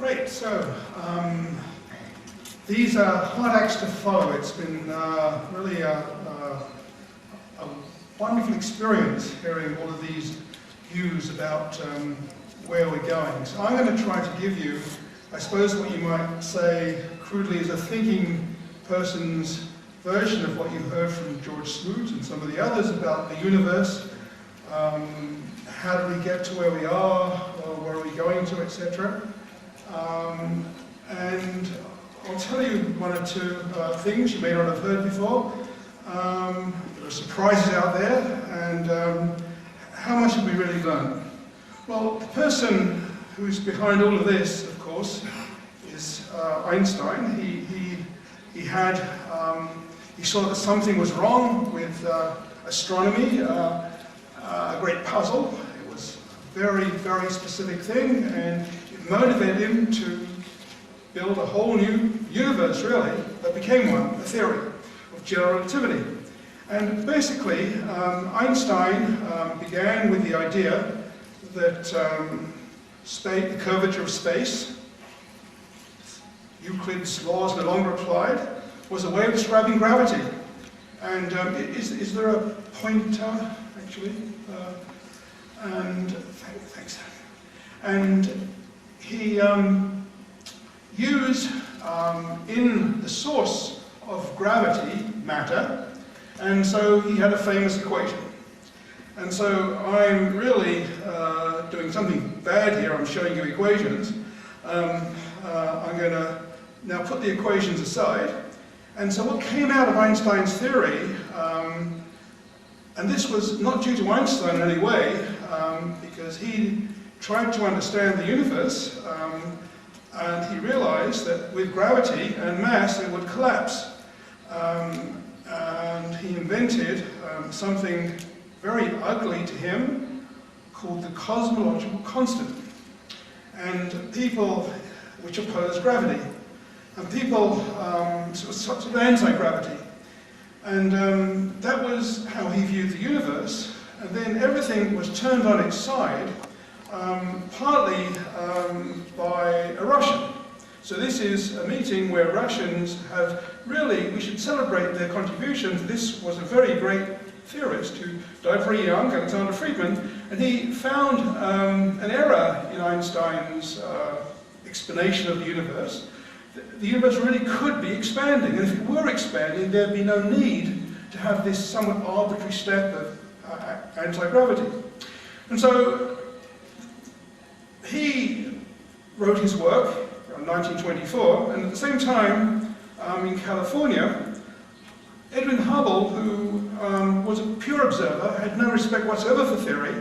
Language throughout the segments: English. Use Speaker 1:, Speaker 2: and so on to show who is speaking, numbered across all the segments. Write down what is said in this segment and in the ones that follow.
Speaker 1: Great, so these are hard acts to follow. It's been really a wonderful experience hearing all of these views about where we're going. So I'm going to try to give you, I suppose what you might say crudely is a thinking person's version of what you heard from George Smoot and some of the others about the universe. How do we get to where we are, or where are we going to, etc. And I'll tell you one or two things you may not have heard before. There are surprises out there, and how much have we really learned? Well, the person who's behind all of this, of course, is Einstein. He saw that something was wrong with astronomy, a great puzzle. It was a very, very specific thing, and it motivated him to build a whole new universe, really, that became one, a theory of general relativity. And basically, Einstein began with the idea that the curvature of space, Euclid's laws no longer applied, was a way of describing gravity. And is there a pointer, actually? Thanks. And he used in the source of gravity matter, and so he had a famous equation. And so I'm really doing something bad here. I'm showing you equations. I'm going to now put the equations aside. And so what came out of Einstein's theory, and this was not due to Einstein in any way, because he tried to understand the universe, and he realized that with gravity and mass it would collapse. And he invented something very ugly to him called the Cosmological Constant. And people which oppose gravity. And people sort of anti-gravity. And that was how he viewed the universe. And then everything was turned on its side, partly by a Russian. So this is a meeting where Russians have really, we should celebrate their contributions. This was a very great theorist who died very young, Alexander Friedman, and he found an error in Einstein's explanation of the universe. The universe really could be expanding, and if it were expanding, there'd be no need to have this somewhat arbitrary step of anti-gravity. And so he wrote his work around 1924, and at the same time, in California, Edwin Hubble, who was a pure observer, had no respect whatsoever for theory,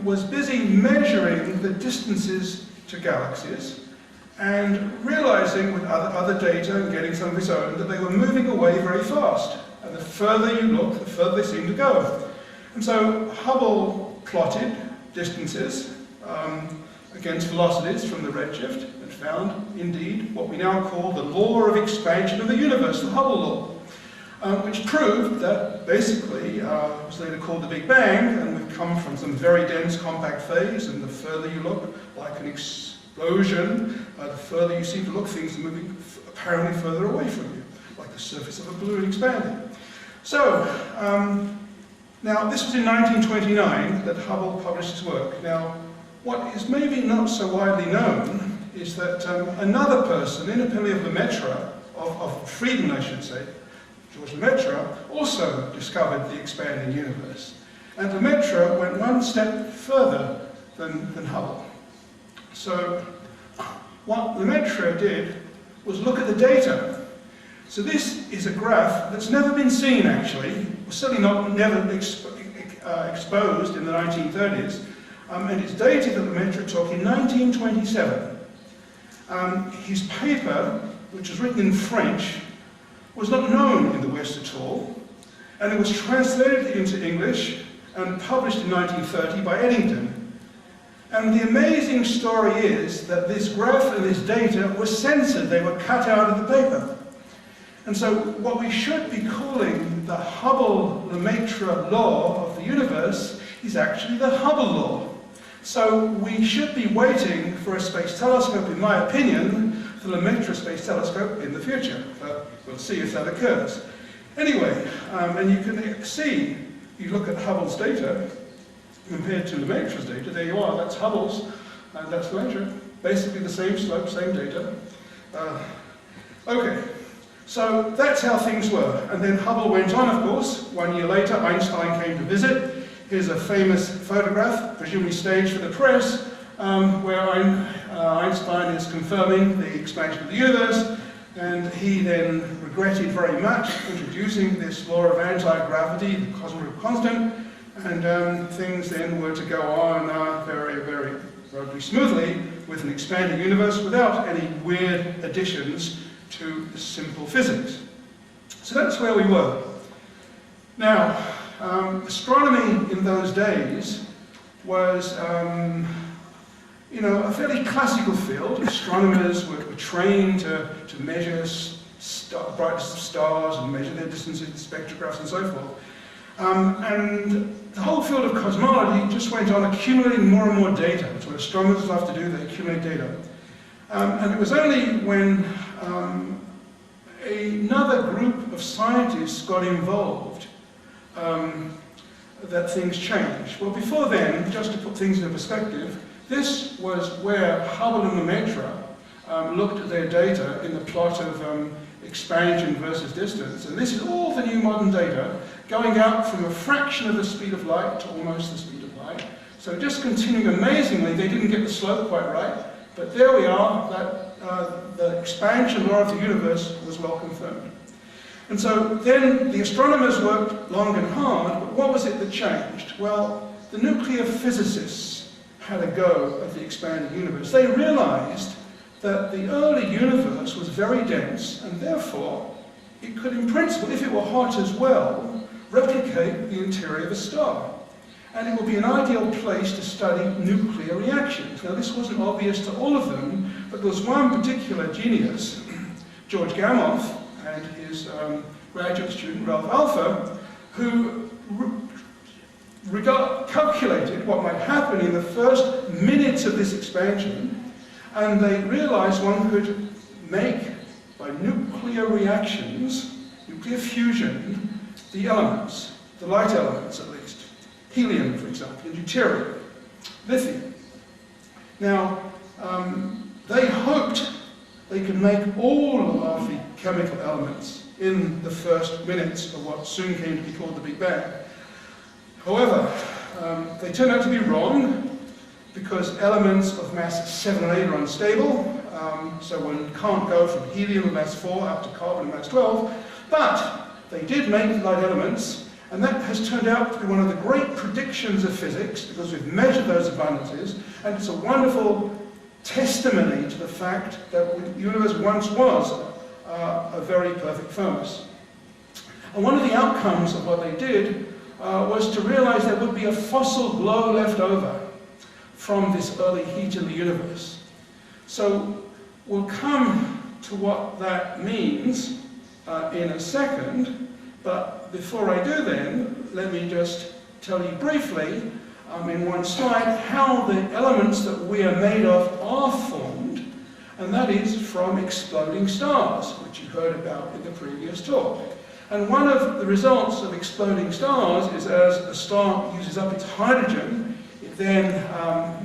Speaker 1: was busy measuring the distances to galaxies, and realizing with other data and getting some of his own that they were moving away very fast. And the further you look, the further they seem to go. And so Hubble plotted distances against velocities from the redshift and found, indeed, what we now call the law of expansion of the universe, the Hubble law, which proved that basically was later called the Big Bang, and we've come from some very dense compact phase, and the further you look, like an explosion, the further you seem to look, things are moving apparently further away from you, like the surface of a balloon expanding. So, now this was in 1929 that Hubble published his work. Now, what is maybe not so widely known is that another person, independently of Lemaitre, of Friedman I should say, George Lemaitre, also discovered the expanding universe. And Lemaitre went one step further than Hubble. So what Lemaitre did was look at the data. So this is a graph that's never been seen actually, certainly never exposed in the 1930s, and it's dated that Lemaitre took in 1927. His paper, which was written in French, was not known in the West at all, and it was translated into English and published in 1930 by Eddington. And the amazing story is that this graph and this data were censored, they were cut out of the paper. And so what we should be calling the Hubble-Lemaitre law of the universe is actually the Hubble law. So we should be waiting for a space telescope, in my opinion, for the Lemaitre Space Telescope in the future. But we'll see if that occurs. Anyway, and you can see, you look at Hubble's data compared to Lemaitre's data, there you are, that's Hubble's, and that's Lemaitre. Basically the same slope, same data. Okay, so that's how things were. And then Hubble went on, of course. 1 year later, Einstein came to visit. Here's a famous photograph, presumably staged for the press, where Einstein is confirming the expansion of the universe, and he then regretted very much introducing this law of anti-gravity, the Cosmological Constant, and things then were to go on very, very relatively smoothly with an expanding universe without any weird additions to simple physics. So that's where we were. Now, astronomy in those days was, you know, a fairly classical field. Astronomers were trained to measure brightness of stars and measure their distances in spectrographs and so forth. And the whole field of cosmology just went on accumulating more and more data. That's what astronomers love to do, they accumulate data. And it was only when another group of scientists got involved that things changed. Well, before then, just to put things into perspective, this was where Hubble and Lemaitre looked at their data in the plot of expansion versus distance. And this is all the new modern data going out from a fraction of the speed of light to almost the speed of light. So just continuing amazingly, they didn't get the slope quite right, but there we are, that the expansion law of the universe was well confirmed. And so then the astronomers worked long and hard, but what was it that changed? Well, the nuclear physicists had a go at the expanding universe. They realized that the early universe was very dense, and therefore it could, in principle, if it were hot as well, replicate the interior of a star. And it would be an ideal place to study nuclear reactions. Now, this wasn't obvious to all of them, but there was one particular genius, George Gamow, and his graduate student, Ralph Alpha, who calculated what might happen in the first minutes of this expansion, and they realized one could make, by nuclear reactions, nuclear fusion, the elements, the light elements at least. Helium, for example, and deuterium, lithium. Now, they hoped they could make all of the chemical elements in the first minutes of what soon came to be called the Big Bang. However, they turned out to be wrong, because elements of mass 7 and 8 are unstable, so one can't go from helium of mass 4 up to carbon of mass 12, but they did make light elements, and that has turned out to be one of the great predictions of physics, because we've measured those abundances, and it's a wonderful testimony to the fact that the universe once was a very perfect furnace. And one of the outcomes of what they did was to realize there would be a fossil glow left over from this early heat in the universe. So we'll come to what that means in a second, but before I do then, let me just tell you briefly, in one slide, how the elements that we are made of are formed, and that is from exploding stars, which you heard about in the previous talk. And one of the results of exploding stars is as a star uses up its hydrogen, it then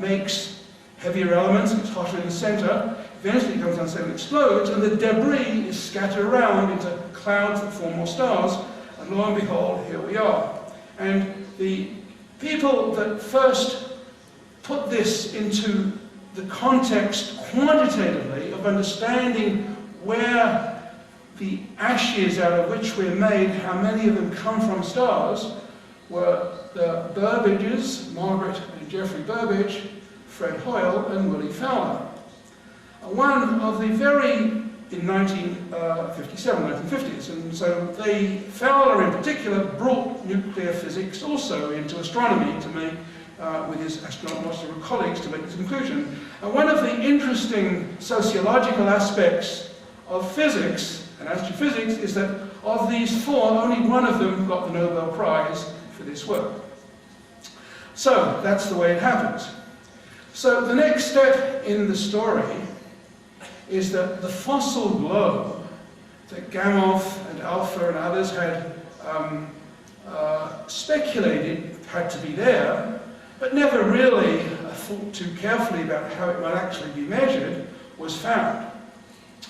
Speaker 1: makes heavier elements, it's hotter in the center, eventually it comes down and explodes, and the debris is scattered around into clouds that form more stars, and lo and behold, here we are. And the people that first put this into the context quantitatively of understanding where the ashes out of which we're made, how many of them come from stars, were the Burbages, Margaret and Geoffrey Burbage, Fred Hoyle and Willie Fowler. One of the in 1957, 1950s, and so Fowler in particular brought nuclear physics also into astronomy to make, with his astronomical colleagues, to make this conclusion. And one of the interesting sociological aspects of physics and astrophysics is that of these four, only one of them got the Nobel Prize for this work. So that's the way it happens. So the next step in the story is that the fossil globe that Gamow and Alpha and others had speculated had to be there, but never really thought too carefully about how it might actually be measured, was found.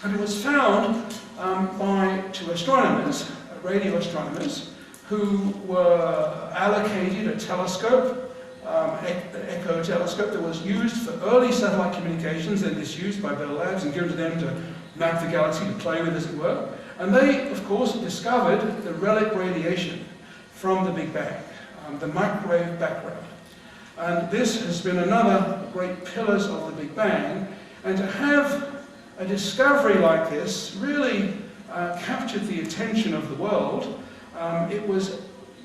Speaker 1: And it was found by two astronomers, radio astronomers, who were allocated a telescope, the Echo telescope that was used for early satellite communications, then disused by Bell Labs and given to them to map the galaxy, to play with, as it were. And they, of course, discovered the relic radiation from the Big Bang, the microwave background. And this has been another great pillars of the Big Bang. And to have a discovery like this really captured the attention of the world. It was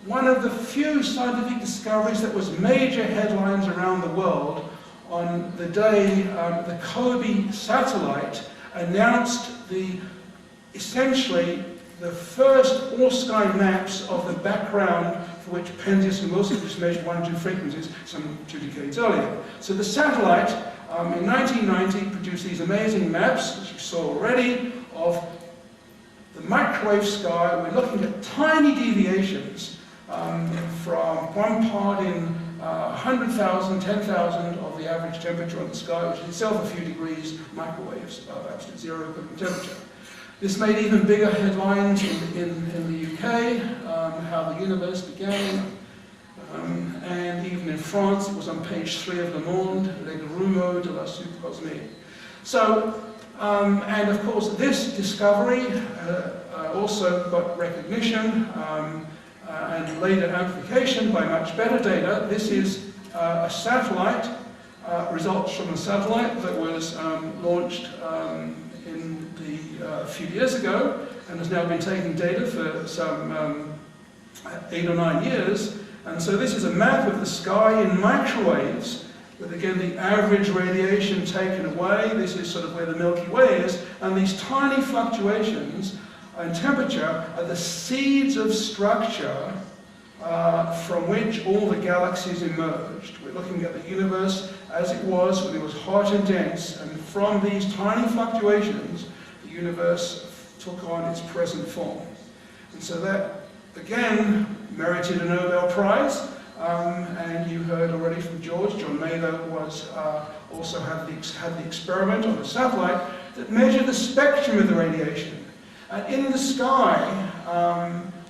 Speaker 1: one of the few scientific discoveries that was major headlines around the world on the day the COBE satellite announced essentially the first all-sky maps of the background for which Penzias and Wilson just measured 1 and 2 frequencies some 2 decades earlier. So the satellite in 1990 produced these amazing maps, which you saw already, of the microwave sky. We're looking at tiny deviations from one part in 100,000, 10,000 of the average temperature on the sky, which is itself a few degrees microwaves above absolute zero equivalent temperature. This made even bigger headlines in the UK, how the universe began, and even in France it was on page 3 of Le Monde, Les Grumeaux de la Soupe Cosmique. So, and of course this discovery also got recognition and later amplification by much better data. This is a satellite, results from a satellite that was launched a few years ago and has now been taking data for some 8 or 9 years. And so this is a map of the sky in microwaves, with again the average radiation taken away. This is sort of where the Milky Way is, and these tiny fluctuations in temperature are the seeds of structure from which all the galaxies emerged. We're looking at the universe as it was when it was hot and dense, and from these tiny fluctuations the universe took on its present form. And so that, again, merited a Nobel Prize. And you heard already from George, John Mather was also had the experiment on a satellite that measured the spectrum of the radiation. And in the sky,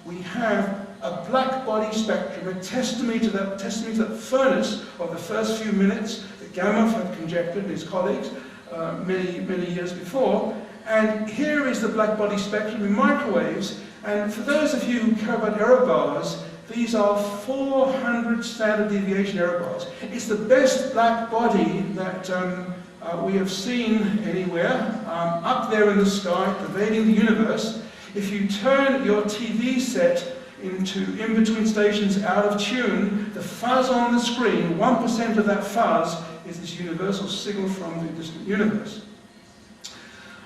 Speaker 1: we have a black body spectrum, a testimony to that furnace of the first few minutes that Gamow had conjectured, and his colleagues, many years before. And here is the black body spectrum in microwaves. And for those of you who care about error bars, these are 400 standard deviation error bars. It's the best black body that we have seen anywhere, up there in the sky, pervading the universe. If you turn your TV set into in-between stations out of tune, the fuzz on the screen, 1% of that fuzz is this universal signal from the distant universe.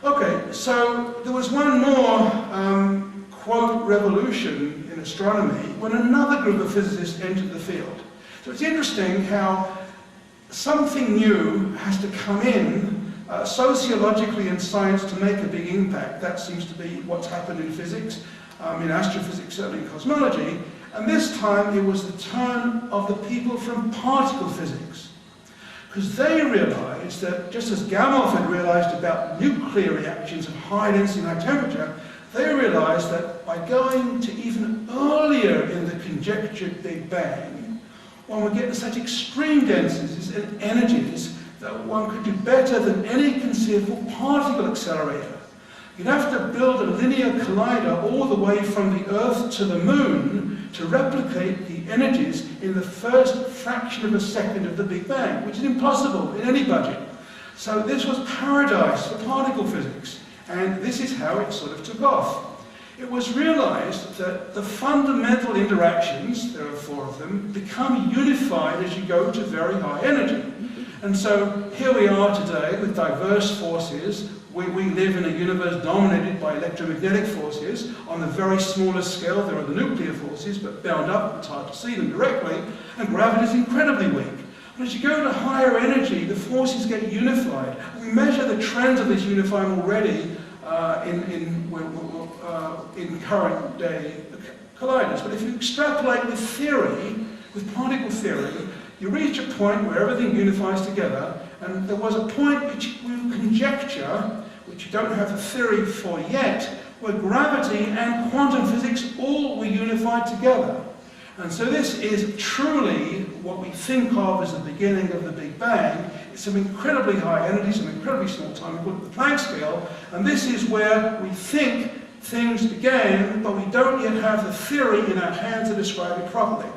Speaker 1: Okay, so there was one more quote revolution in astronomy when another group of physicists entered the field. So it's interesting how something new has to come in sociologically in science to make a big impact. That seems to be what's happened in physics, in astrophysics, certainly in cosmology. And this time it was the turn of the people from particle physics. Because they realized that, just as Gamow had realized about nuclear reactions at high density and high temperature, they realized that by going to even earlier in the conjectured Big Bang, one would get to such extreme densities and energies that one could do better than any conceivable particle accelerator. You'd have to build a linear collider all the way from the Earth to the Moon to replicate the energies in the first fraction of a second of the Big Bang, which is impossible in any budget. So this was paradise for particle physics, and this is how it sort of took off. It was realized that the fundamental interactions, there are 4 of them, become unified as you go to very high energy. And so here we are today with diverse forces. We live in a universe dominated by electromagnetic forces. On the very smallest scale, there are the nuclear forces, but bound up, it's hard to see them directly, and gravity is incredibly weak. But as you go to higher energy, the forces get unified. We measure the trends of this unifying already in current day colliders. But if you extrapolate with theory, with particle theory, you reach a point where everything unifies together, and there was a point which we conjecture, which you don't have a theory for yet, where gravity and quantum physics all were unified together. And so this is truly what we think of as the beginning of the Big Bang. It's some incredibly high energy, some incredibly small time, we call it the Planck scale, and this is where we think things began, but we don't yet have the theory in our hands to describe it properly.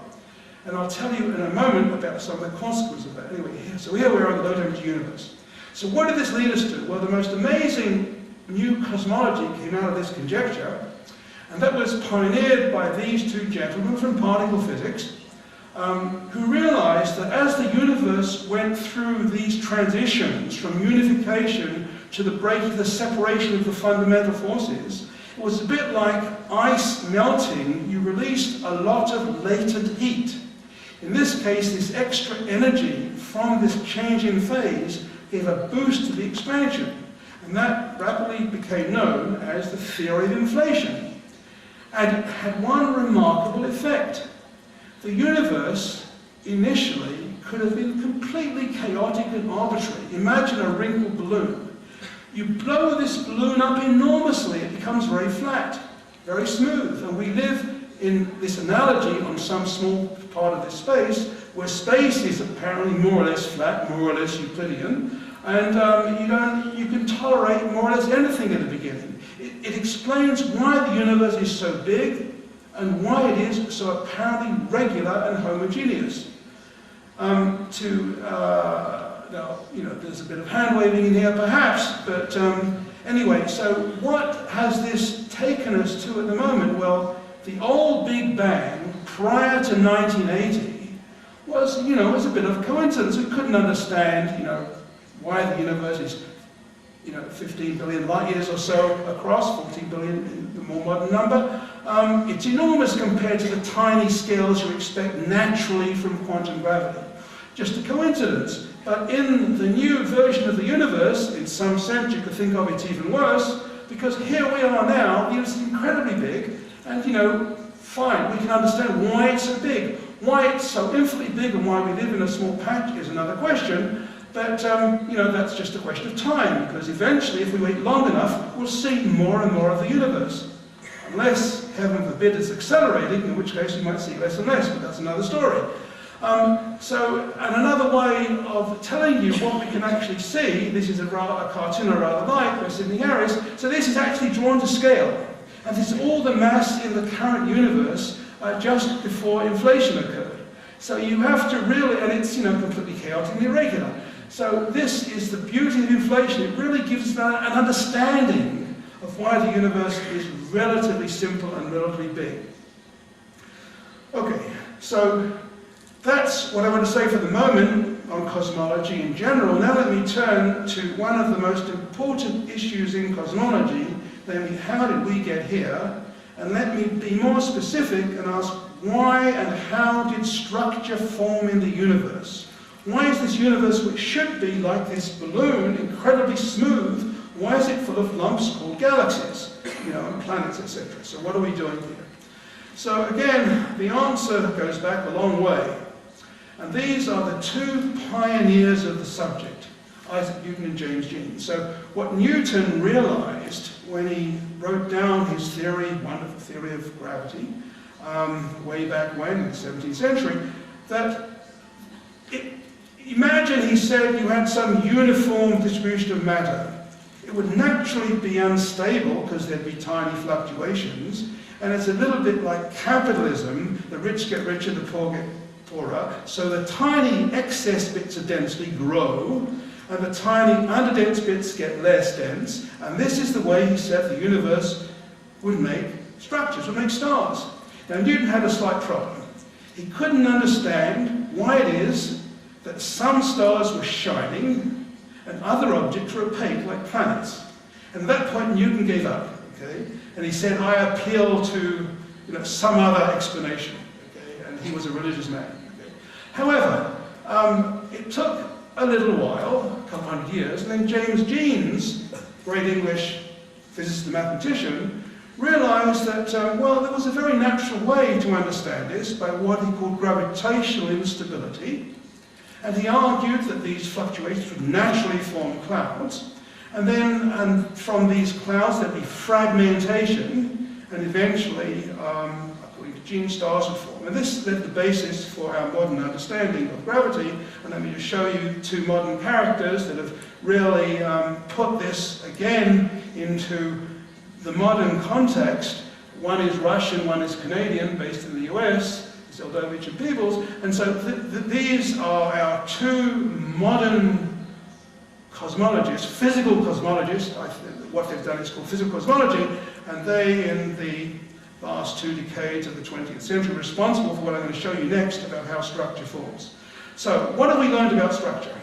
Speaker 1: And I'll tell you in a moment about some of the consequences of that. Anyway, so here we are in the low-temperature universe. So what did this lead us to? Well, the most amazing new cosmology came out of this conjecture, and that was pioneered by these two gentlemen from particle physics, who realized that as the universe went through these transitions from unification to the separation of the fundamental forces, it was a bit like ice melting. You released a lot of latent heat. In this case, this extra energy from this change in phase gave a boost to the expansion, and that rapidly became known as the theory of inflation. And it had one remarkable effect. The universe initially could have been completely chaotic and arbitrary. Imagine a wrinkled balloon. You blow this balloon up enormously, it becomes very flat, very smooth, and we live in this analogy on some small part of this space, where space is apparently more or less flat, more or less Euclidean, and you can tolerate more or less anything at the beginning. It explains why the universe is so big and why it is so apparently regular and homogeneous. Now, there's a bit of hand-waving in here perhaps, but anyway, so what has this taken us to at the moment? Well, the old Big Bang, prior to 1980, was a bit of a coincidence. We couldn't understand, why the universe is, 15 billion light years or so across, 14 billion in the more modern number. It's enormous compared to the tiny scales you expect naturally from quantum gravity. Just a coincidence. But in the new version of the universe, in some sense you could think of it even worse, because here we are now, the universe is incredibly big, and fine, we can understand why it's so big. Why it's so infinitely big and why we live in a small patch is another question, but that's just a question of time, because eventually, if we wait long enough, we'll see more and more of the universe. Unless, heaven forbid, it's accelerating, in which case we might see less and less, but that's another story. And another way of telling you what we can actually see, this is a cartoon I rather like by Sidney Harris, so this is actually drawn to scale. And this is all the mass in the current universe just before inflation occurred. So you have to really, and it's completely chaotic and irregular. So this is the beauty of inflation. It really gives an understanding of why the universe is relatively simple and relatively big. Okay, so that's what I want to say for the moment on cosmology in general. Now let me turn to one of the most important issues in cosmology, namely, how did we get here? And let me be more specific and ask, why and how did structure form in the universe? Why is this universe, which should be like this balloon, incredibly smooth, why is it full of lumps called galaxies, and planets, etc.? So what are we doing here? So again, the answer goes back a long way. And these are the two pioneers of the subject, Isaac Newton and James Jeans. So what Newton realized when he wrote down his theory, wonderful theory of gravity, way back when, in the 17th century, that imagine, he said, you had some uniform distribution of matter. It would naturally be unstable because there'd be tiny fluctuations, and it's a little bit like capitalism. The rich get richer, the poor get poorer. So the tiny excess bits of density grow, and the tiny underdense bits get less dense, and this is the way he said the universe would make structures, would make stars. Now Newton had a slight problem. He couldn't understand why it is that some stars were shining and other objects were opaque, like planets. And at that point Newton gave up, okay? And he said, I appeal to some other explanation, okay? And he was a religious man. Okay? However, it took a little while, a couple hundred years, and then James Jeans, great English physicist and mathematician, realized that, well, there was a very natural way to understand this by what he called gravitational instability. And he argued that these fluctuations would naturally form clouds. And then from these clouds there'd be fragmentation, and eventually, according to Jeans, stars would form. And this led the basis for our modern understanding of gravity. And let me just show you two modern characters that have really put this again into the modern context. One is Russian, one is Canadian, based in the US. Zeldovich and Peebles, and so these are our two modern cosmologists, physical cosmologists. What they've done is called physical cosmology, and they, in the last 2 decades of the 20th century, are responsible for what I'm going to show you next about how structure forms. So, what have we learned about structure?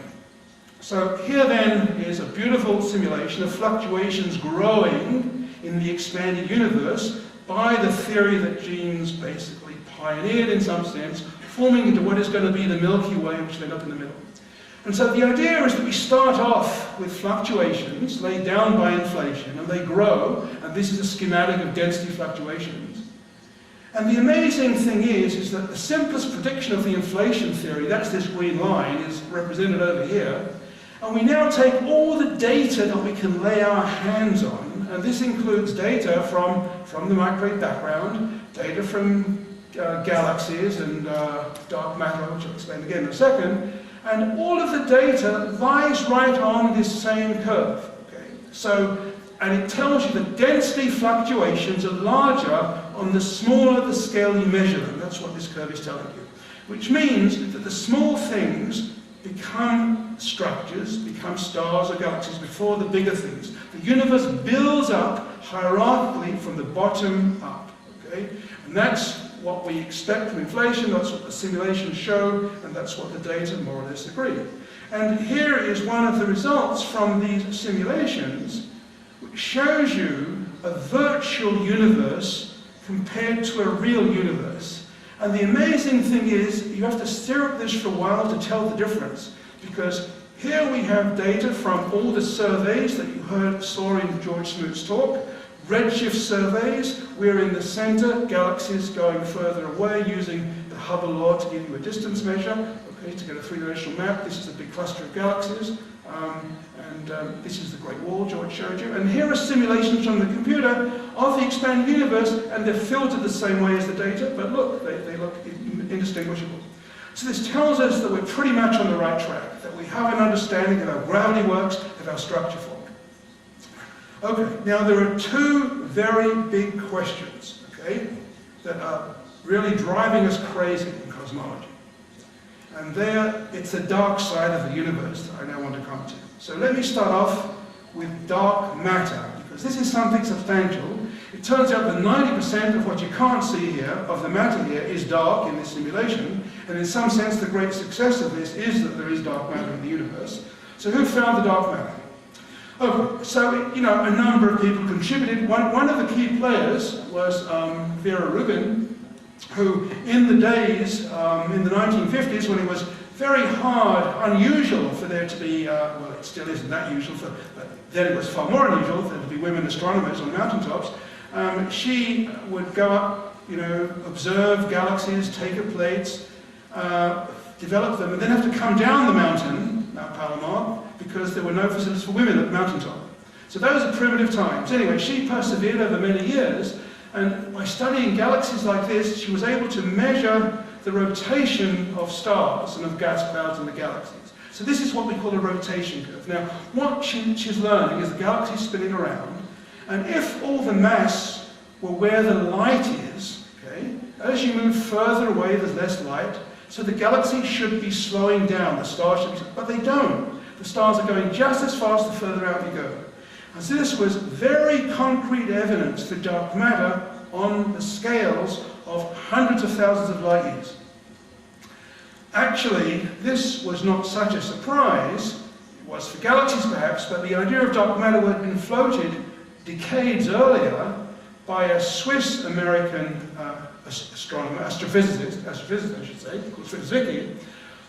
Speaker 1: So, here then is a beautiful simulation of fluctuations growing in the expanded universe by the theory that Jeans basically pioneered in some sense, forming into what is going to be the Milky Way, which will end up in the middle. And so the idea is that we start off with fluctuations laid down by inflation, and they grow, and this is a schematic of density fluctuations. And the amazing thing is that the simplest prediction of the inflation theory, that's this green line, is represented over here, and we now take all the data that we can lay our hands on, and this includes data from the microwave background, data from galaxies and dark matter, which I'll explain again in a second, and all of the data lies right on this same curve. Okay? So, and it tells you that density fluctuations are larger on the smaller the scale you measure them. That's what this curve is telling you. Which means that the small things become structures, become stars or galaxies before the bigger things. The universe builds up hierarchically from the bottom up. Okay? And that's what we expect from inflation, that's what the simulations show, and that's what the data more or less agree. And here is one of the results from these simulations, which shows you a virtual universe compared to a real universe. And the amazing thing is, you have to stare at this for a while to tell the difference, because here we have data from all the surveys that you saw in George Smoot's talk. Redshift surveys, we're in the center, galaxies going further away using the Hubble law to give you a distance measure, okay, to get a three-dimensional map. This is a big cluster of galaxies, and this is the Great Wall George showed you. And here are simulations from the computer of the expanded universe, and they're filtered the same way as the data, but look, they look indistinguishable. So this tells us that we're pretty much on the right track, that we have an understanding of how gravity works, of how structure forms. Okay, now there are two very big questions, okay, that are really driving us crazy in cosmology. And it's the dark side of the universe that I now want to come to. So let me start off with dark matter, because this is something substantial. It turns out that 90% of what you can't see here, of the matter here, is dark in this simulation, and in some sense the great success of this is that there is dark matter in the universe. So who found the dark matter? Okay, so, you know, a number of people contributed. One of the key players was Vera Rubin, who in the days, in the 1950s, when it was very unusual for there to be, well, it still isn't that usual, but then it was far more unusual for there to be women astronomers on mountaintops, she would go up, you know, observe galaxies, take her plates, develop them, and then have to come down the mountain, Mount Palomar, because there were no facilities for women at the mountaintop. So those are primitive times. Anyway, she persevered over many years, and by studying galaxies like this, she was able to measure the rotation of stars and of gas clouds in the galaxies. So this is what we call a rotation curve. Now, what she's learning is the galaxy spinning around, and if all the mass were where the light is, okay, as you move further away, there's less light, so the galaxy should be slowing down, the stars should be, but they don't. The stars are going just as fast the further out you go. And so this was very concrete evidence for dark matter on the scales of hundreds of thousands of light years. Actually, this was not such a surprise. It was for galaxies perhaps, but the idea of dark matter had been floated decades earlier by a Swiss-American astronomer, astrophysicist I should say, called Zwicky,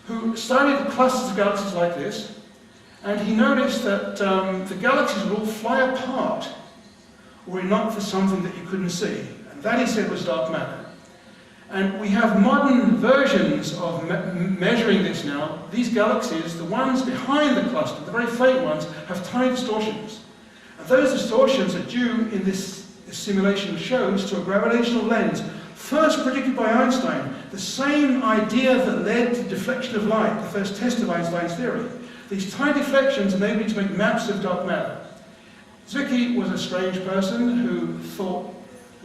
Speaker 1: who studied the clusters of galaxies like this, and he noticed that the galaxies would all fly apart were it not for something that you couldn't see. And that, he said, was dark matter. And we have modern versions of measuring this now. These galaxies, the ones behind the cluster, the very faint ones, have tiny distortions. And those distortions are due, in this simulation shows, to a gravitational lens, first predicted by Einstein, the same idea that led to deflection of light, the first test of Einstein's theory. These tiny deflections enable you to make maps of dark matter. Zwicky was a strange person who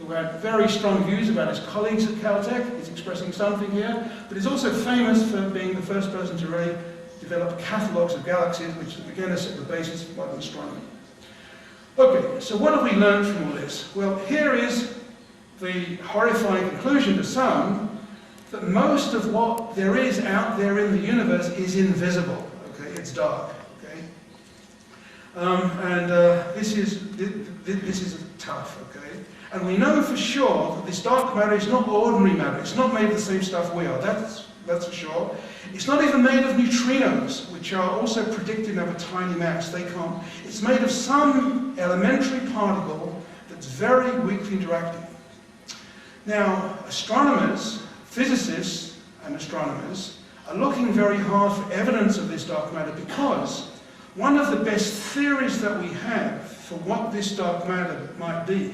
Speaker 1: had very strong views about his colleagues at Caltech. He's expressing something here, but he's also famous for being the first person to really develop catalogues of galaxies, which again has set the basis for modern astronomy. Okay, so what have we learned from all this? Well, here is the horrifying conclusion to some, that most of what there is out there in the universe is invisible. Okay, it's dark. Okay, this is tough. Okay. And we know for sure that this dark matter is not ordinary matter. It's not made of the same stuff we are. That's for sure. It's not even made of neutrinos, which are also predicted to have a tiny mass. They can't. It's made of some elementary particle that's very weakly interacting. Now, astronomers, physicists and astronomers are looking very hard for evidence of this dark matter, because one of the best theories that we have for what this dark matter might be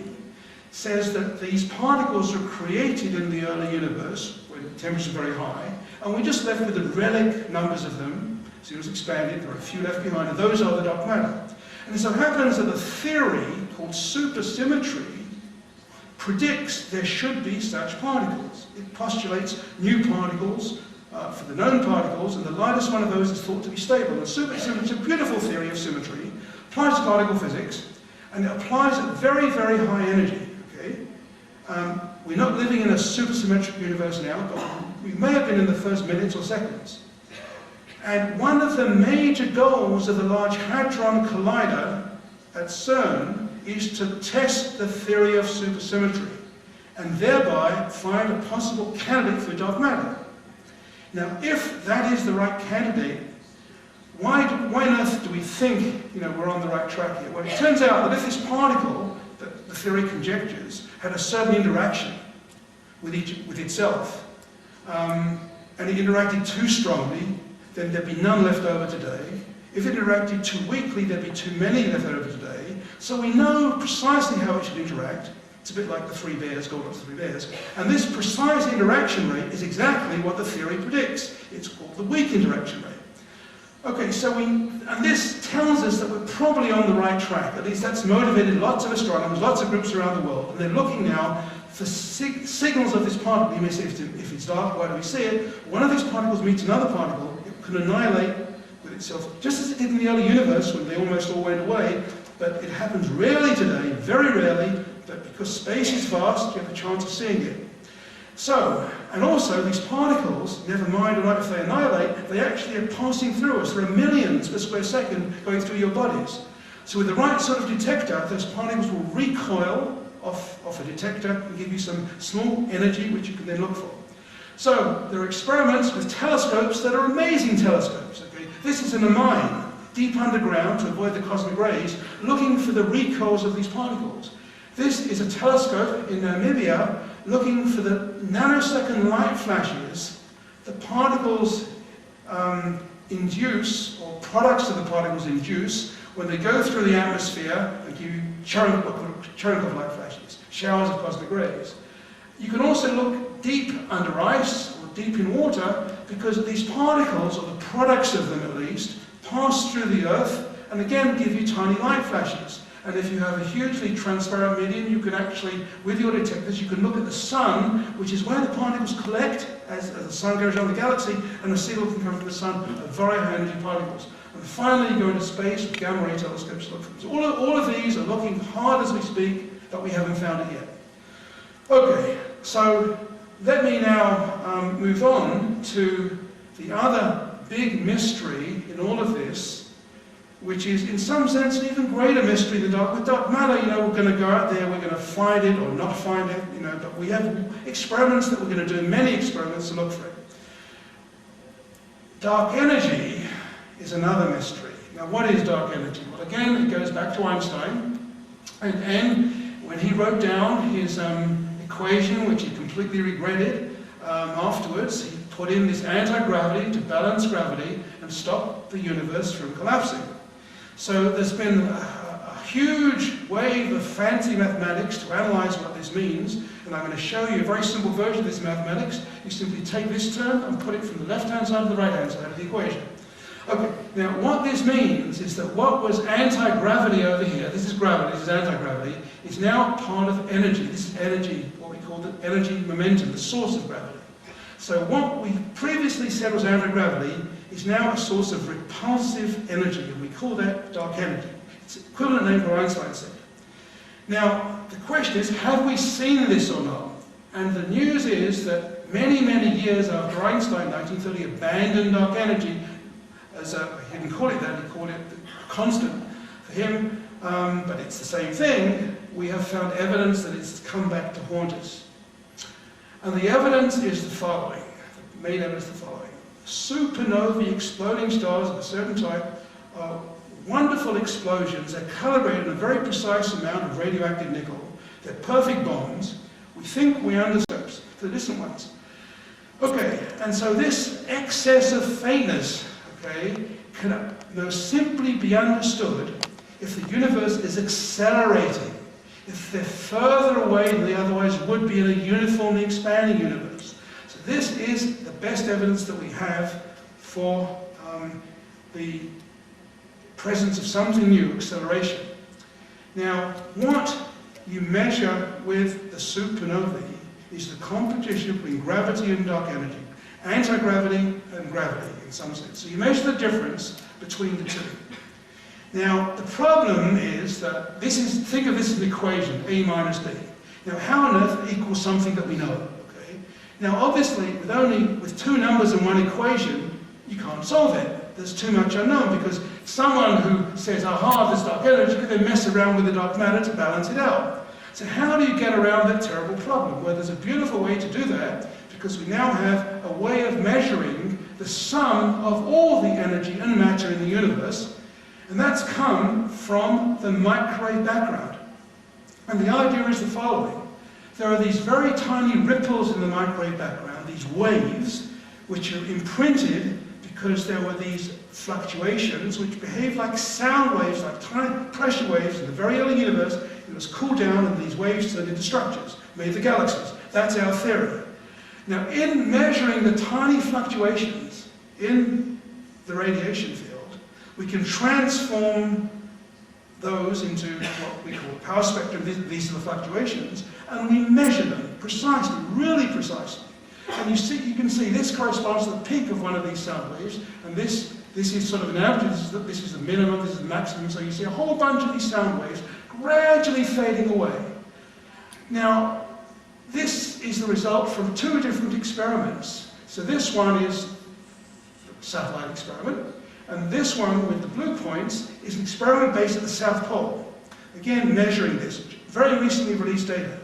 Speaker 1: says that these particles were created in the early universe when the temperatures are very high, and we're just left with the relic numbers of them. So it was expanded, there are a few left behind, and those are the dark matter. And it so happens that a theory called supersymmetry predicts there should be such particles. It postulates new particles for the known particles, and the lightest one of those is thought to be stable. And supersymmetry is a beautiful theory of symmetry, applies to particle physics, and it applies at very, very high energy. We're not living in a supersymmetric universe now, but we may have been in the first minutes or seconds. And one of the major goals of the Large Hadron Collider at CERN is to test the theory of supersymmetry, and thereby find a possible candidate for dark matter. Now, if that is the right candidate, why on earth do we think we're on the right track here? Well, it turns out that if this particle that the theory conjectures had a certain interaction with itself, and it interacted too strongly, then there'd be none left over today. If it interacted too weakly, there'd be too many left over today. So we know precisely how it should interact. It's a bit like the three bears, Goldilocks, the three bears. And this precise interaction rate is exactly what the theory predicts. It's called the weak interaction rate. Okay, and this tells us that we're probably on the right track. At least that's motivated lots of astronomers, lots of groups around the world, and they're looking now for signals of this particle. You may say, if it's dark, why do we see it? One of these particles meets another particle, it can annihilate with itself, just as it did in the early universe when they almost all went away. But it happens rarely today, very rarely, but because space is vast, you have a chance of seeing it. So, and also these particles, never mind if they annihilate, they actually are passing through us. There are millions per square second going through your bodies. So with the right sort of detector, those particles will recoil off a detector and give you some small energy which you can then look for. So there are experiments with telescopes that are amazing telescopes. Okay? This is in a mine, deep underground to avoid the cosmic rays, looking for the recoils of these particles. This is a telescope in Namibia looking for the nanosecond light flashes the particles induce, or products of the particles induce, when they go through the atmosphere and give you Cherenkov light flashes, showers of cosmic rays. You can also look deep under ice, or deep in water, because these particles, or the products of them at least, pass through the Earth and again give you tiny light flashes. And if you have a hugely transparent medium, you can actually, with your detectors, you can look at the sun, which is where the particles collect as the sun goes around the galaxy, and the signal can come from the sun of very high energy particles. And finally, you go into space with gamma ray telescopes to look for them. So all of these are looking hard as we speak, but we haven't found it yet. Okay, so let me now move on to the other big mystery in all of this, which is in some sense an even greater mystery than dark. With dark matter, we're going to go out there, we're going to find it or not find it, but we have experiments that we're going to do, many experiments to look for it. Dark energy is another mystery. Now, what is dark energy? Well, again, it goes back to Einstein. And when he wrote down his equation, which he completely regretted afterwards, he put in this anti-gravity to balance gravity and stop the universe from collapsing. So there's been a huge wave of fancy mathematics to analyze what this means, and I'm going to show you a very simple version of this mathematics. You simply take this term and put it from the left-hand side to the right-hand side of the equation. Okay, now what this means is that what was anti-gravity over here, this is gravity, this is anti-gravity, is now part of energy. This is energy, what we call the energy momentum, the source of gravity. So what we previously said was anti-gravity is now a source of repulsive energy, and we call that dark energy. It's an equivalent name for Einstein said. Now, the question is, have we seen this or not? And the news is that many, many years after Einstein, 1930, abandoned dark energy, as he didn't call it that, he called it the constant for him, but it's the same thing. We have found evidence that it's come back to haunt us. And the evidence is the following, the main evidence is the following. Supernovae, exploding stars of a certain type, are wonderful explosions. They're calibrated in a very precise amount of radioactive nickel. They're perfect bombs. We think we understand the distant ones. Okay, and so this excess of faintness, okay, can simply be understood if the universe is accelerating, if they're further away than they otherwise would be in a uniformly expanding universe. So this is the best evidence that we have for the presence of something new, acceleration. Now, what you measure with the supernovae is the competition between gravity and dark energy, anti-gravity and gravity in some sense. So you measure the difference between the two. Now, the problem is that think of this as an equation, A minus B. Now, how on earth equals something that we know? Okay? Now, obviously, with two numbers in one equation, you can't solve it. There's too much unknown, because someone who says, aha, there's dark energy, could then mess around with the dark matter to balance it out. So how do you get around that terrible problem? Well, there's a beautiful way to do that, because we now have a way of measuring the sum of all the energy and matter in the universe, and that's come from the microwave background. And the idea is the following. There are these very tiny ripples in the microwave background, these waves, which are imprinted because there were these fluctuations which behave like sound waves, like tiny pressure waves in the very early universe. It was cooled down and these waves turned into structures, made the galaxies. That's our theory. Now, in measuring the tiny fluctuations in the radiation field, we can transform those into what we call a power spectrum. These are the fluctuations, and we measure them precisely, really precisely. And you can see this corresponds to the peak of one of these sound waves, and this is sort of an average. This is the minimum, this is the maximum. So you see a whole bunch of these sound waves gradually fading away. Now, this is the result from two different experiments. So this one is the satellite experiment, and this one with the blue points is an experiment based at the South Pole. Again, measuring this, very recently released data.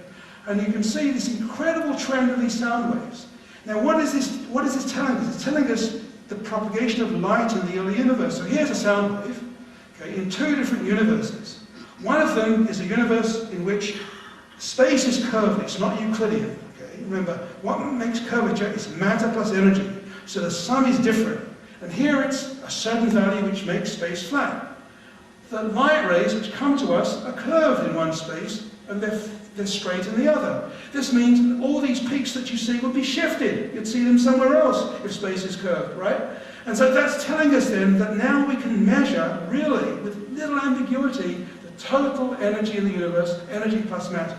Speaker 1: And you can see this incredible trend of these sound waves. Now, what is this telling us? It's telling us the propagation of light in the early universe. So here's a sound wave, okay, in two different universes. One of them is a universe in which space is curved, it's not Euclidean. Okay? Remember, what makes curvature is matter plus energy. So the sum is different. And here it's a certain value which makes space flat. The light rays which come to us are curved in one space, and they're straight in the other. This means all these peaks that you see will be shifted. You'd see them somewhere else if space is curved, right? And so that's telling us then that now we can measure, really, with little ambiguity, the total energy in the universe, energy plus matter.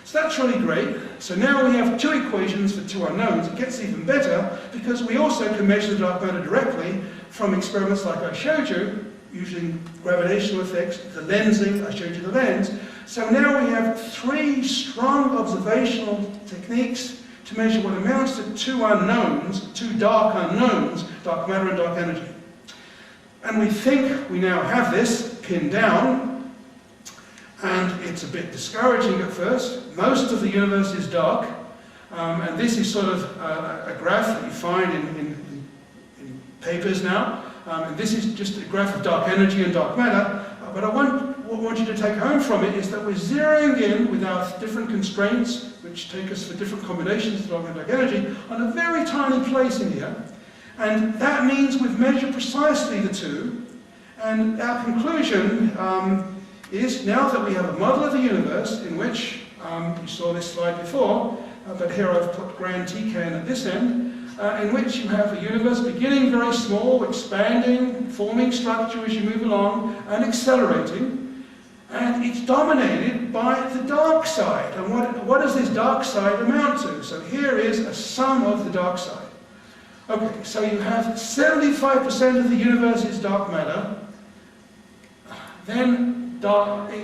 Speaker 1: So that's really great. So now we have two equations for two unknowns. It gets even better because we also can measure the dark matter directly from experiments like I showed you, using gravitational effects, the lensing, I showed you the lens. So now we have three strong observational techniques to measure what amounts to two unknowns, two dark unknowns, dark matter and dark energy. And we think we now have this pinned down. And it's a bit discouraging at first. Most of the universe is dark, and this is sort of a graph that you find in papers now. And this is just a graph of dark energy and dark matter. But what I want you to take home from it is that we're zeroing in with our different constraints, which take us for different combinations of dark energy, on a very tiny place in here. And that means we've measured precisely the two. And our conclusion is, now that we have a model of the universe in which, you saw this slide before, but here I've put grand Tcan at this end, in which you have a universe beginning very small, expanding, forming structure as you move along, and accelerating. And it's dominated by the dark side. And what does this dark side amount to? So here is a sum of the dark side. Okay, so you have 75% of the universe is dark matter, then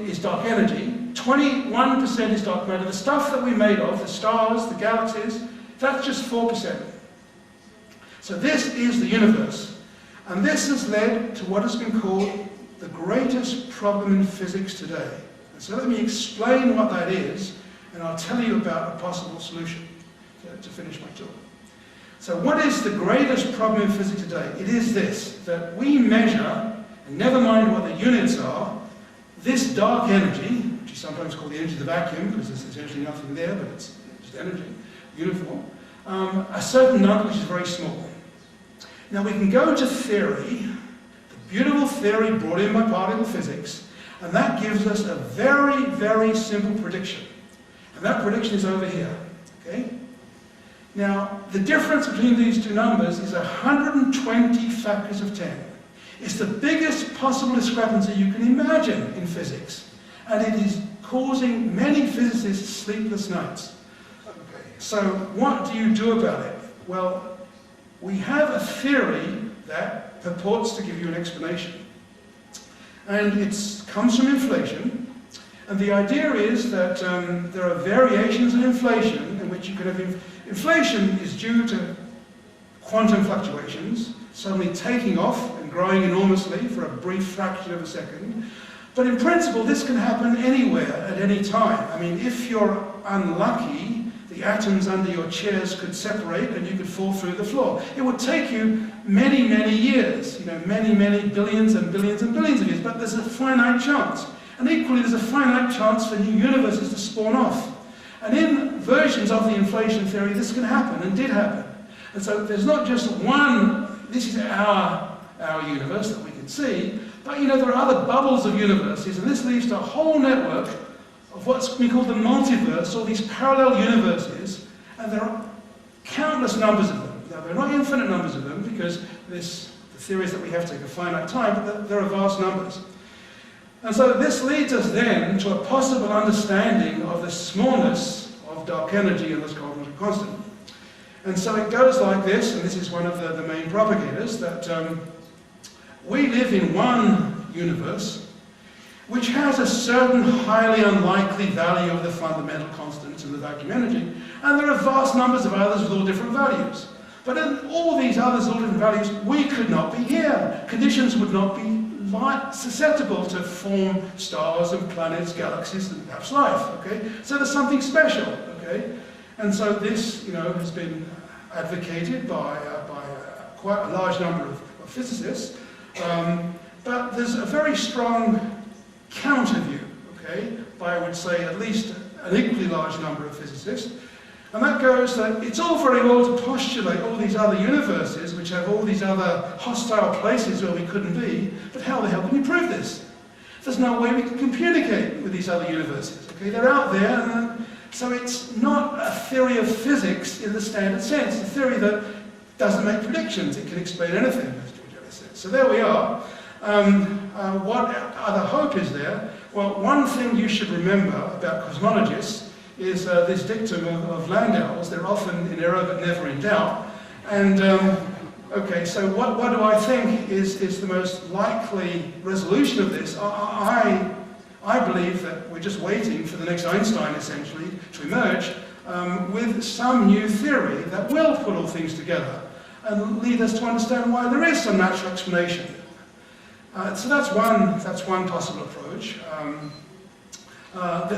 Speaker 1: is dark energy, 21% is dark matter. The stuff that we're made of, the stars, the galaxies, that's just 4%. So this is the universe. And this has led to what has been called the greatest problem in physics today. And so let me explain what that is, and I'll tell you about a possible solution to finish my talk. So what is the greatest problem in physics today? It is this, that we measure, and never mind what the units are, this dark energy, which is sometimes called the energy of the vacuum, because there's essentially nothing there, but it's just energy, uniform, a certain number which is very small. Now we can go to theory, the beautiful theory brought in by particle physics, and that gives us a very, very simple prediction. And that prediction is over here, okay? Now, the difference between these two numbers is 120 factors of 10. It's the biggest possible discrepancy you can imagine in physics, and it is causing many physicists sleepless nights. Okay, so what do you do about it? Well, we have a theory that purports to give you an explanation. And it comes from inflation. And the idea is that there are variations in inflation in which you could have... Inflation is due to quantum fluctuations, suddenly taking off and growing enormously for a brief fraction of a second. But in principle, this can happen anywhere, at any time. I mean, if you're unlucky, the atoms under your chairs could separate and you could fall through the floor. It would take you many, many years, many, many billions and billions and billions of years, but there's a finite chance. And equally, there's a finite chance for new universes to spawn off. And in versions of the inflation theory, this can happen, and did happen. And so there's not just one, this is our universe that we can see, but there are other bubbles of universes, and this leads to a whole network of what's been called the multiverse, or these parallel universes, and there are countless numbers of them. Now, there are not infinite numbers of them, because the theories that we have take a finite time, but there are vast numbers. And so this leads us then to a possible understanding of the smallness of dark energy and this cosmological constant. And so it goes like this, and this is one of the main propagators, that we live in one universe which has a certain highly unlikely value of the fundamental constants in the vacuum energy, and there are vast numbers of others with all different values. But in all these others with all different values, we could not be here. Conditions would not be susceptible to form stars and planets, galaxies, and perhaps life, okay? So there's something special, okay? And so this, has been advocated by quite a large number of physicists, but there's a very strong counter view, okay, by, I would say, at least an equally large number of physicists, and that goes that it's all very well to postulate all these other universes which have all these other hostile places where we couldn't be, but how the hell can we prove this? There's no way we can communicate with these other universes, okay? They're out there, and so it's not a theory of physics in the standard sense, a theory that doesn't make predictions, it can explain anything, as George said. So there we are. What other hope is there? Well, one thing you should remember about cosmologists is this dictum of Landau's: they're often in error but never in doubt. And okay, so what do I think is the most likely resolution of this? I believe that we're just waiting for the next Einstein, essentially, to emerge with some new theory that will put all things together and lead us to understand why there is some natural explanation. So that's one possible approach.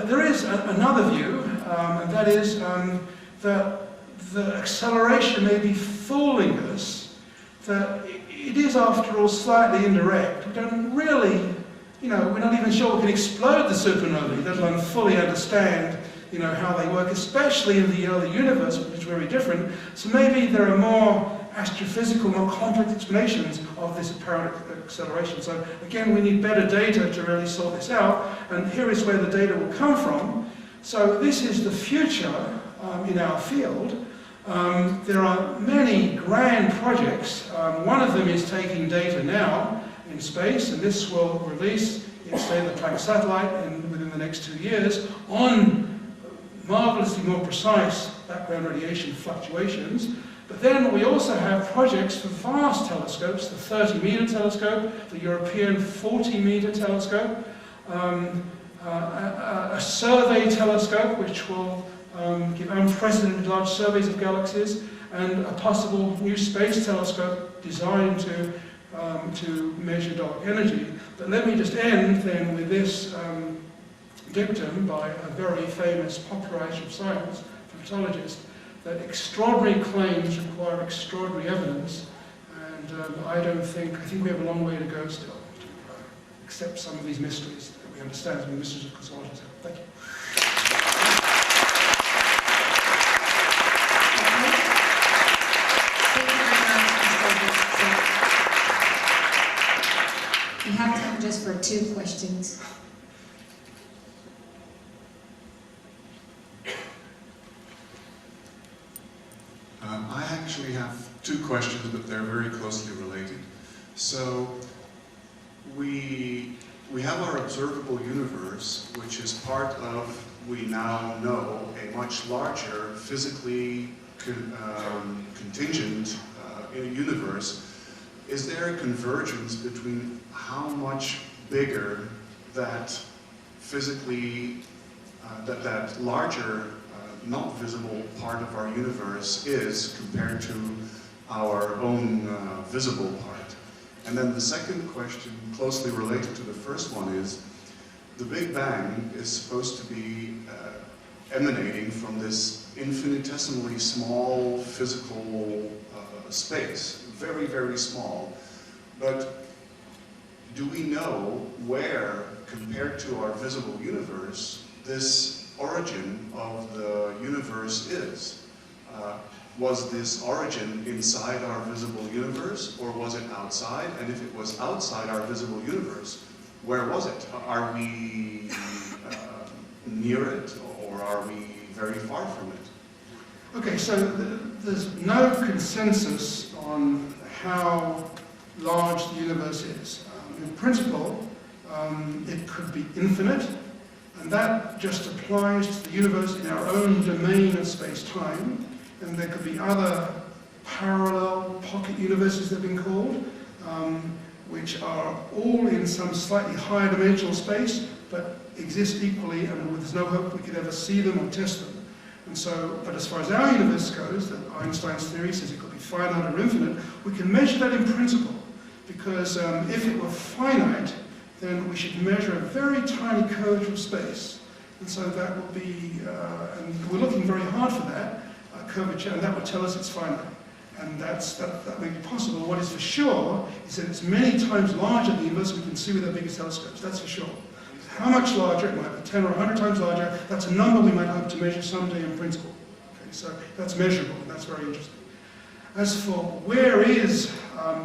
Speaker 1: There is another view, and that is that the acceleration may be fooling us, that it is, after all, slightly indirect. We don't really, we're not even sure we can explode the supernovae, let alone fully understand, how they work, especially in the early universe, which is very different. So maybe there are more astrophysical, more complex explanations of this apparent acceleration. So again, we need better data to really sort this out, and here is where the data will come from. So this is the future in our field. There are many grand projects. One of them is taking data now in space, and this will release its state-of-the-planet satellite within the next 2 years on marvelously more precise background radiation fluctuations. But then we also have projects for vast telescopes, the 30-meter telescope, the European 40-meter telescope, a survey telescope which will give unprecedented large surveys of galaxies, and a possible new space telescope designed to measure dark energy. But let me just end then with this dictum by a very famous popularizer of science, phonologist, that extraordinary claims require extraordinary evidence, and I think we have a long way to go still to accept some of these mysteries that we understand, some of the mysteries of cosmology. Thank you.
Speaker 2: We have time just for 2 questions.
Speaker 3: I actually have 2 questions, but they're very closely related. So, we have our observable universe, which is part of, we now know, a much larger, physically contingent universe. Is there a convergence between how much bigger that physically, that larger, not visible part of our universe is compared to our own visible part? And then the second question, closely related to the first one, is the Big Bang is supposed to be emanating from this infinitesimally small physical space, very, very small. But do we know where, compared to our visible universe, this origin of the universe is? Was this origin inside our visible universe, or was it outside? And if it was outside our visible universe, where was it? Are we near it, or are we very far from it?
Speaker 1: Okay, so there's no consensus on how large the universe is. In principle, it could be infinite, and that just applies to the universe in our own domain of space-time. And there could be other parallel pocket universes that have been called, which are all in some slightly higher dimensional space, but exist equally, and there's no hope we could ever see them or test them. And so, but as far as our universe goes, that Einstein's theory says it could be finite or infinite, we can measure that in principle, because if it were finite, then we should measure a very tiny curvature of space. And so that will be, and we're looking very hard for that, curvature, and that would tell us it's finite. And that may be possible. What is for sure is that it's many times larger than the universe we can see with our biggest telescopes, that's for sure. How much larger? It might be 10 or 100 times larger. That's a number we might hope to measure someday in principle. Okay, so that's measurable, and that's very interesting. As for where is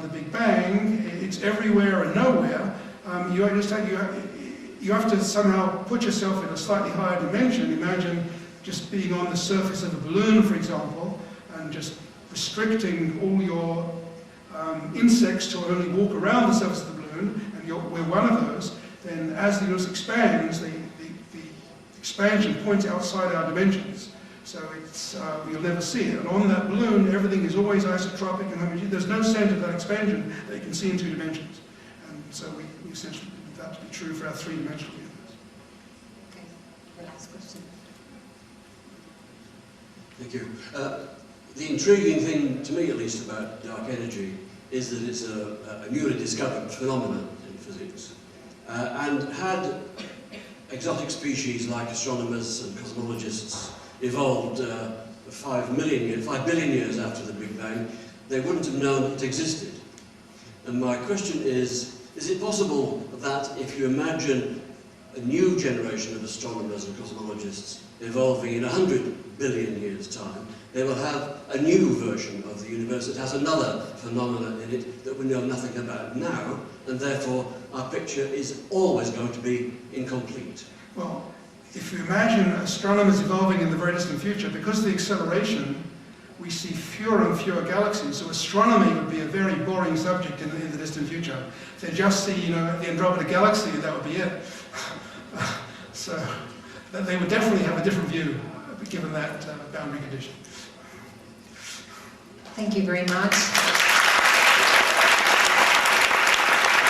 Speaker 1: the Big Bang, it's everywhere and nowhere. You have to somehow put yourself in a slightly higher dimension. Imagine just being on the surface of a balloon, for example, and just restricting all your insects to only walk around the surface of the balloon, and we're one of those. Then as the universe expands, the expansion points outside our dimensions. So it's, you'll never see it. And on that balloon, everything is always isotropic and homogeneous. There's no center of that expansion that you can see in 2 dimensions. And so we essentially believe that to be true for our 3-dimensional universe.
Speaker 2: Okay, the last question.
Speaker 4: Thank you. The intriguing thing, to me at least, about dark energy is that it's a newly discovered phenomenon in physics. And had exotic species like astronomers and cosmologists evolved 5 billion years after the Big Bang, they wouldn't have known it existed. And my question is it possible that if you imagine a new generation of astronomers and cosmologists evolving in 100 billion years' time, they will have a new version of the universe that has another phenomena in it that we know nothing about now, and therefore our picture is always going to be incomplete?
Speaker 1: Well, if you imagine astronomers evolving in the very distant future, because of the acceleration, we see fewer and fewer galaxies, so astronomy would be a very boring subject in the distant future. If they just see, the Andromeda galaxy, that would be it. So they would definitely have a different view, given that boundary condition.
Speaker 2: Thank you very much.